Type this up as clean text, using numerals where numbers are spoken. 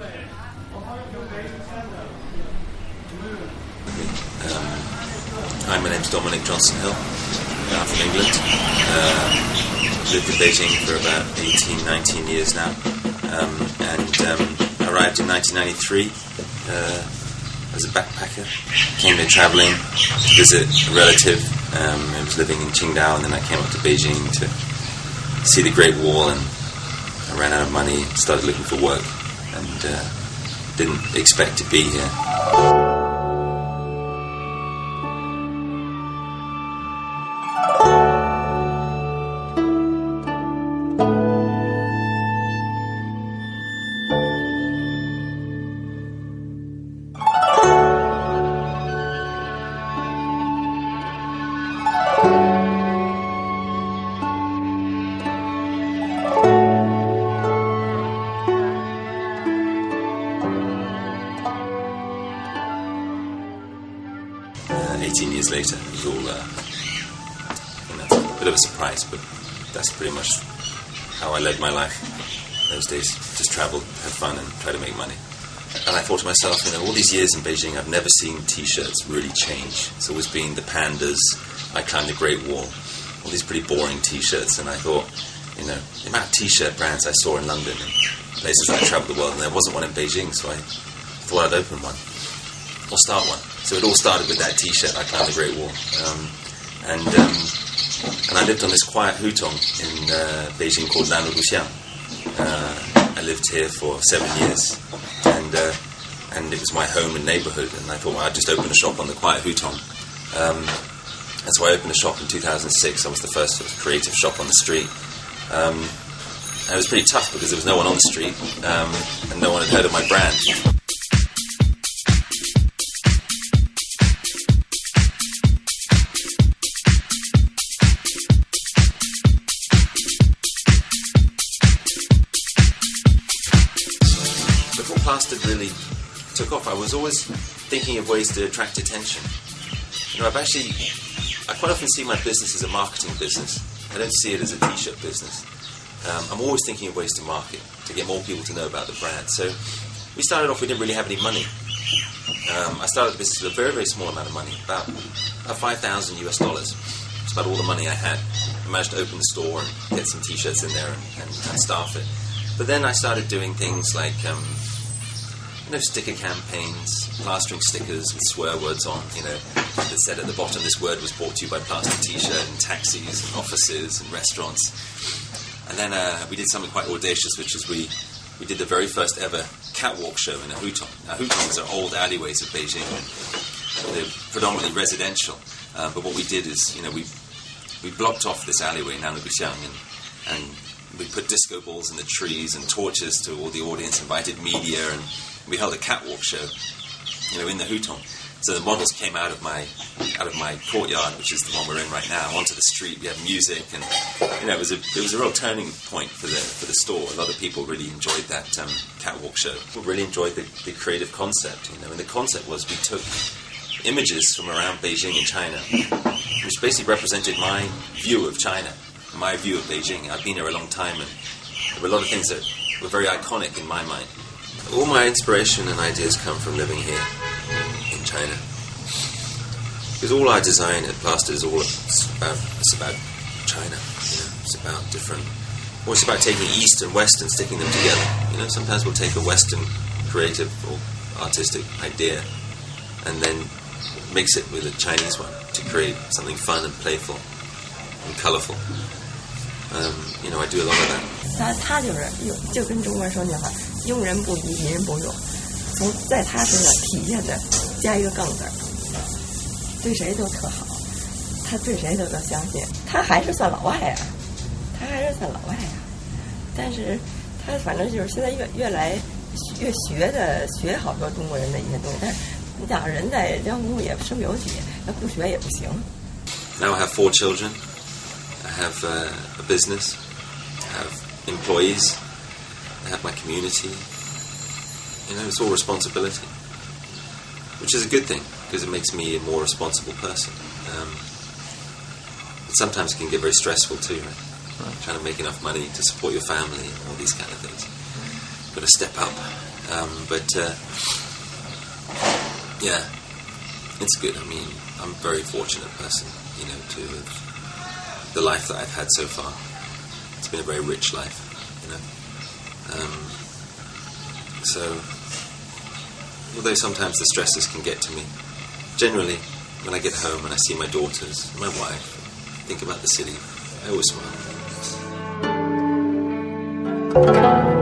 Hi, my name's Dominic Johnson-Hill. I'm from England. Lived in Beijing for about 18, 19 years now. And arrived in 1993 as a backpacker. Came here travelling to visit a relative. I was living in Qingdao, and then I came up to Beijing to see the Great Wall, and I ran out of money, started looking for work, and didn't expect to be here. 18 years later, it was all a bit of a surprise, but that's pretty much how I led my life those days. Just travel, have fun, and try to make money. And I thought to myself, all these years in Beijing, I've never seen T-shirts really change. It's always been the pandas, I climbed the Great Wall, all these pretty boring T-shirts. And I thought, the amount of T-shirt brands I saw in London and places that I travelled the world, and there wasn't one in Beijing, so I thought I'd open one, or start one. So it all started with that T-shirt, I climbed the Great Wall. And I lived on this quiet hutong in Beijing called Laowai. I lived here for 7 years, and it was my home and neighbourhood, and I thought, I'd just open a shop on the quiet hutong. And so I opened a shop in 2006. I was the first sort of creative shop on the street. And it was pretty tough because there was no one on the street, and no one had heard of my brand. Before Plastered really took off, I was always thinking of ways to attract attention. I quite often see my business as a marketing business. I don't see it as a T-shirt business. I'm always thinking of ways to market, to get more people to know about the brand. So we started off, we didn't really have any money. I started the business with a very, very small amount of money, about $5,000 US. It's about all the money I had. I managed to open the store and get some T-shirts in there and staff it. But then I started doing things like sticker campaigns, plastering stickers with swear words on, that said at the bottom, this word was brought to you by Plastered T-shirt, in taxis and offices and restaurants. And then we did something quite audacious, which is we did the very first ever catwalk show in a hutong. Now, hutongs are old alleyways of Beijing. They're predominantly residential. But what we did is, we blocked off this alleyway in Laowai, and we put disco balls in the trees and torches to all the audience, invited media, and we held a catwalk show, in the hutong. So the models came out of my courtyard, which is the one we're in right now, onto the street. We had music, and it was a real turning point for the store. A lot of people really enjoyed that catwalk show. We really enjoyed the creative concept, and the concept was we took images from around Beijing and China, which basically represented my view of China, my view of Beijing. I've been here a long time, and there were a lot of things that were very iconic in my mind. All my inspiration and ideas come from living here in China, because all our design at Plastered is it's about China. It's about it's about taking East and West and sticking them together. Sometimes we'll take a Western creative or artistic idea and then mix it with a Chinese one to create something fun and playful and colourful. I do a lot of that. 他就跟中国人说那话，用人不疑，疑人不用。在他身上体现的加一个杠字，对谁都特好，他对谁都相信。他还是算老外啊，但是他反正就是现在越来越学好多中国人的一些东西。但是你讲人在江湖也身不由己，那不学也不行。Now I have 4 children. I have a business. I have employees. I have my community. It's all responsibility, which is a good thing because it makes me a more responsible person. But sometimes it can get very stressful too, right? Trying to make enough money to support your family and all these kind of things. You've got to step up Yeah, it's good. I mean, I'm a very fortunate person, to have the life that I've had so far. It's been a very rich life, So, although sometimes the stresses can get to me, generally, when I get home and I see my daughters, my wife, think about the city, I always smile.